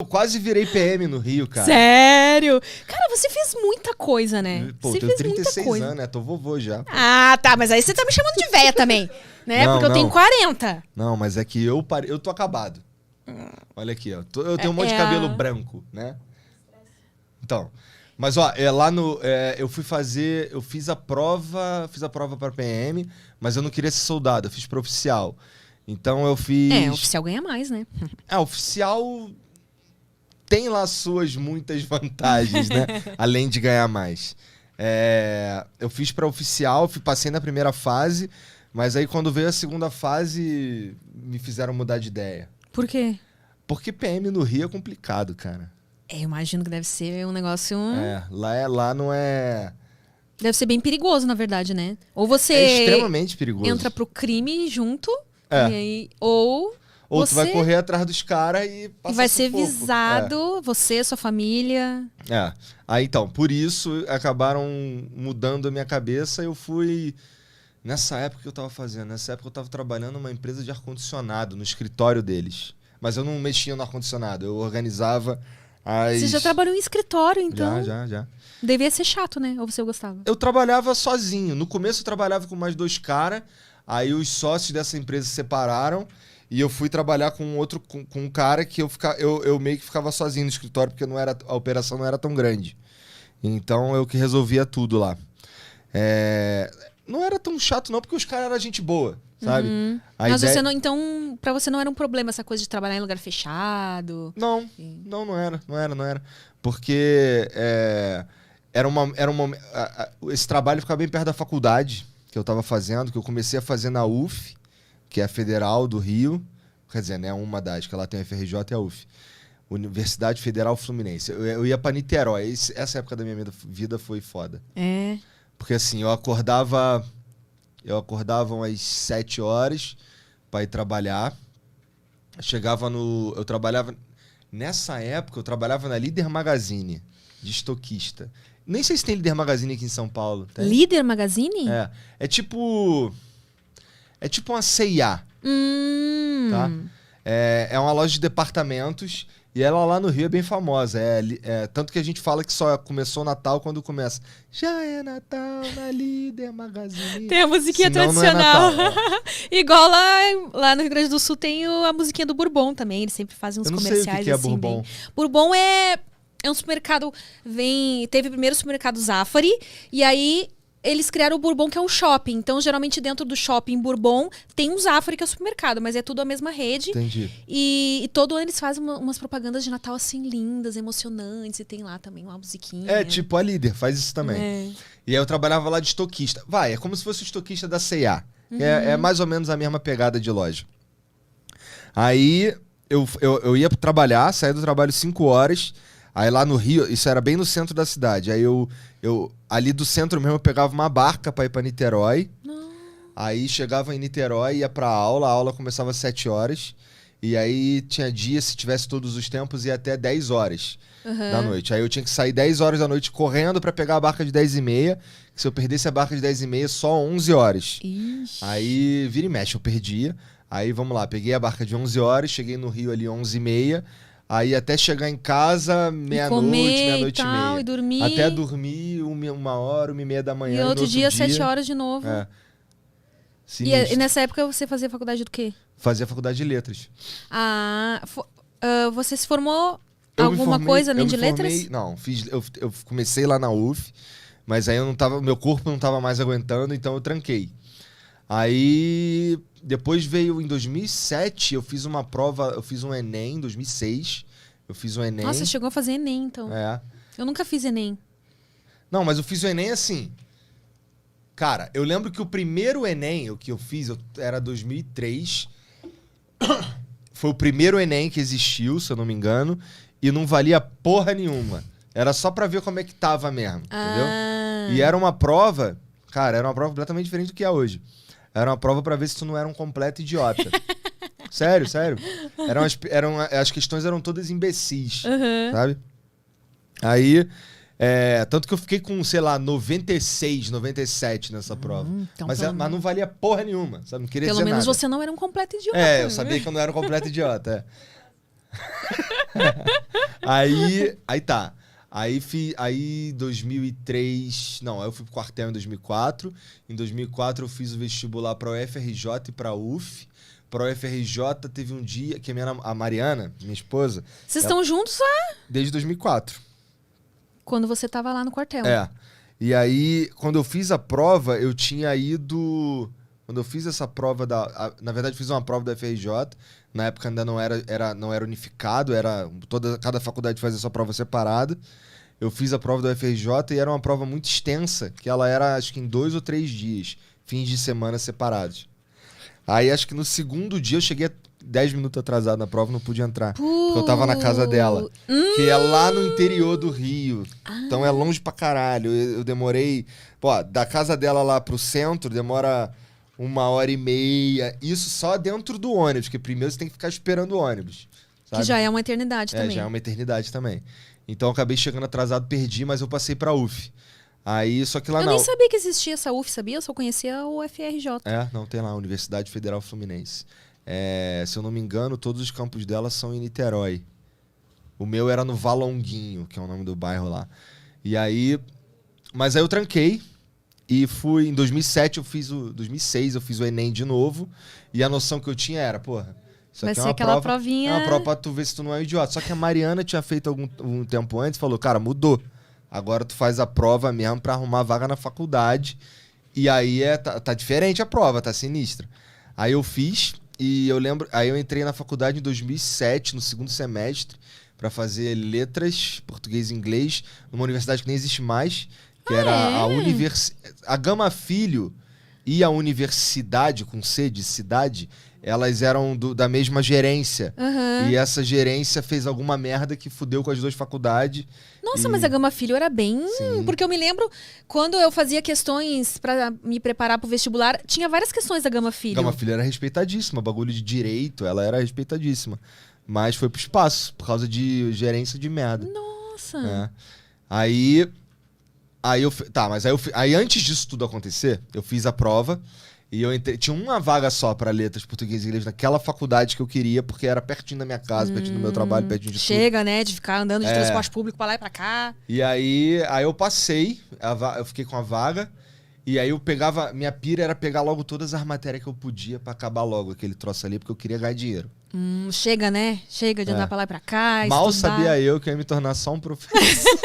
Eu quase virei PM no Rio, cara. Sério? Cara, você fez muita coisa, né? Pô, você eu tenho fez 36 muita coisa. anos, né? Tô vovô já. Pô. Ah, tá. Mas aí você tá me chamando de véia também, né? Não, Porque eu tenho 40. Não, mas é que eu tô acabado. Olha aqui, ó. Eu tenho um monte de cabelo branco, né? Então, mas ó, lá no... eu fiz a prova pra PM, mas eu não queria ser soldado, eu fiz pra oficial. Então eu fiz... Oficial ganha mais, né? Oficial tem lá suas muitas vantagens, né? Além de ganhar mais. Eu fiz pra oficial, passei na primeira fase, mas aí quando veio a segunda fase, me fizeram mudar de ideia. Por quê? Porque PM no Rio é complicado, cara. Eu imagino que deve ser um negócio... Lá não é... Deve ser bem perigoso, na verdade, né? Ou você... É extremamente perigoso. Entra pro crime junto, e aí... Ou você... tu vai correr atrás dos caras e passar E vai ser sufoco. visado, você, sua família... Aí então, por isso, acabaram mudando a minha cabeça. Eu fui... Nessa época que eu tava fazendo, nessa época eu tava trabalhando numa empresa de ar-condicionado, no escritório deles. Mas eu não mexia no ar-condicionado, eu organizava as... Você já trabalhou em escritório, então? Já. Devia ser chato, né? Ou você gostava? Eu trabalhava sozinho. No começo eu trabalhava com mais 2 caras, aí os sócios dessa empresa se separaram e eu fui trabalhar com um cara que eu meio que ficava sozinho no escritório porque a operação não era tão grande. Então eu que resolvia tudo lá. Não era tão chato não, porque os caras eram gente boa, sabe? Mas você não, então, pra você não era um problema essa coisa de trabalhar em lugar fechado? Não era. Porque esse trabalho ficava bem perto da faculdade que eu tava fazendo, que eu comecei a fazer na UF, que é a Federal do Rio. Quer dizer, né? Uma das, que lá tem a FRJ e a UF. Universidade Federal Fluminense. Eu ia pra Niterói. Essa época da minha vida foi foda. Porque assim, eu acordava umas 7 horas pra ir trabalhar. Eu trabalhava... Nessa época, eu trabalhava na Líder Magazine, de estoquista. Nem sei se tem Líder Magazine aqui em São Paulo. Tem? Líder Magazine? É tipo uma C&A, tá? É uma loja de departamentos e ela lá no Rio é bem famosa. Tanto que a gente fala que só começou o Natal quando começa. Já é Natal na Líder Magazine. Tem a musiquinha Senão tradicional. Não é Natal, Igual lá no Rio Grande do Sul tem a musiquinha do Bourbon também. Eles sempre fazem uns comerciais sei o que assim. É Bourbon. Bourbon é um supermercado. Teve primeiro o supermercado Zafari. E aí eles criaram o Bourbon, que é um shopping. Então, geralmente, dentro do shopping Bourbon, tem um Zafari, que é o supermercado. Mas é tudo a mesma rede. Entendi. E todo ano eles fazem umas propagandas de Natal, assim, lindas, emocionantes. E tem lá também uma musiquinha. Tipo a Líder, faz isso também. E aí eu trabalhava lá de estoquista. É como se fosse o estoquista da C&A. É mais ou menos a mesma pegada de loja. Aí eu ia trabalhar, saía do trabalho 5 horas. Aí lá no Rio, isso era bem no centro da cidade. Aí eu ali do centro mesmo, eu pegava uma barca pra ir pra Niterói. Aí chegava em Niterói, ia pra aula. A aula começava às 7 horas. E aí tinha dia, se tivesse todos os tempos, ia até 10 horas da noite. Aí eu tinha que sair 10 horas da noite correndo pra pegar a barca de 10h30. Que se eu perdesse a barca de 10h30, só 11 horas. Ixi. Aí vira e mexe, eu perdia. Aí vamos lá, peguei a barca de 11 horas, cheguei no Rio ali 11h30. Aí até chegar em casa, meia-noite e meia. E dormir. Até dormir 1h, 1h30 da manhã. E outro dia, 7 horas de novo. E nessa época você fazia faculdade do quê? Fazia faculdade de letras. Você se formou alguma coisa além de letras? Não, eu comecei lá na UF, mas aí meu corpo não tava mais aguentando, então eu tranquei. Aí depois veio em 2007, eu fiz uma prova, eu fiz um Enem em 2006. Eu fiz um Enem. Nossa, você chegou a fazer Enem, então. Eu nunca fiz Enem. Não, mas eu fiz o Enem assim. Cara, eu lembro que o primeiro Enem que eu fiz era 2003. Foi o primeiro Enem que existiu, se eu não me engano. E não valia porra nenhuma. Era só pra ver como é que tava mesmo, entendeu? E era uma prova... Cara, era uma prova completamente diferente do que é hoje. Era uma prova pra ver se tu não era um completo idiota. Sério. As questões eram todas imbecis, sabe? Aí... tanto que eu fiquei com, sei lá, 96, 97 nessa prova. Então mas não valia porra nenhuma, sabe? Não queria Pelo dizer menos nada. você não era um completo idiota. Eu sabia que eu não era um completo idiota. Aí tá. Aí 2003... Não, aí eu fui pro quartel em 2004. Em 2004 eu fiz o vestibular pra UFRJ e pra UF. Pra UFRJ teve um dia que a Mariana, minha esposa... Vocês estão juntos lá? Desde 2004. Quando você tava lá no quartel. É. E aí, quando eu fiz a prova, eu tinha ido... Quando eu fiz essa prova na verdade, eu fiz uma prova da UFRJ. Na época ainda não era unificado, cada faculdade fazia sua prova separada. Eu fiz a prova da UFRJ e era uma prova muito extensa, que ela era, acho que em 2 ou 3 dias, fins de semana separados. Aí, acho que no segundo dia, eu cheguei 10 minutos atrasado na prova, não pude entrar. Porque eu tava na casa dela, que é lá no interior do Rio. Então é longe pra caralho. Eu demorei... Pô, da casa dela lá pro centro, demora 1h30. Isso só dentro do ônibus, porque primeiro você tem que ficar esperando o ônibus. Sabe? Que já é uma eternidade também. Já é uma eternidade também. Então eu acabei chegando atrasado, perdi, mas eu passei pra UF. Aí, só que lá Eu nem sabia que existia essa UF, sabia? Eu só conhecia o UFRJ. Não, tem lá, Universidade Federal Fluminense. Se eu não me engano, todos os campos dela são em Niterói. O meu era no Valonguinho, que é o nome do bairro lá. E aí... Mas aí eu tranquei e fui... Em 2007 2006 eu fiz o Enem de novo. E a noção que eu tinha era, porra... Isso vai aqui ser aquela provinha... É uma prova pra tu ver se tu não é um idiota. Só que a Mariana tinha feito algum tempo antes e falou, cara, mudou. Agora tu faz a prova mesmo pra arrumar vaga na faculdade. E aí tá diferente a prova, tá sinistra. Aí eu fiz e eu lembro... Aí eu entrei na faculdade em 2007, no segundo semestre, pra fazer letras, português e inglês, numa universidade que nem existe mais, que era a Gama Filho e a Universidade, com C de cidade, elas eram da mesma gerência. Uhum. E essa gerência fez alguma merda que fudeu com as duas faculdades. Nossa, mas a Gama Filho era bem... Sim. Porque eu me lembro, quando eu fazia questões pra me preparar pro vestibular, tinha várias questões da Gama Filho. Gama Filho era respeitadíssima, bagulho de direito, ela era respeitadíssima. Mas foi pro espaço, por causa de gerência de merda. Nossa. Aí antes disso tudo acontecer, eu fiz a prova e eu entrei, tinha uma vaga só pra letras, português e inglês naquela faculdade que eu queria, porque era pertinho da minha casa, pertinho do meu trabalho, pertinho de tudo. Chega, né, de ficar andando de transporte público pra lá e pra cá. E aí eu passei, eu fiquei com a vaga, e aí eu pegava, minha pira era pegar logo todas as matérias que eu podia pra acabar logo aquele troço ali, porque eu queria ganhar dinheiro. Chega, né? Chega de andar pra lá e pra cá, Mal estudar. sabia eu que eu ia me tornar só um professor.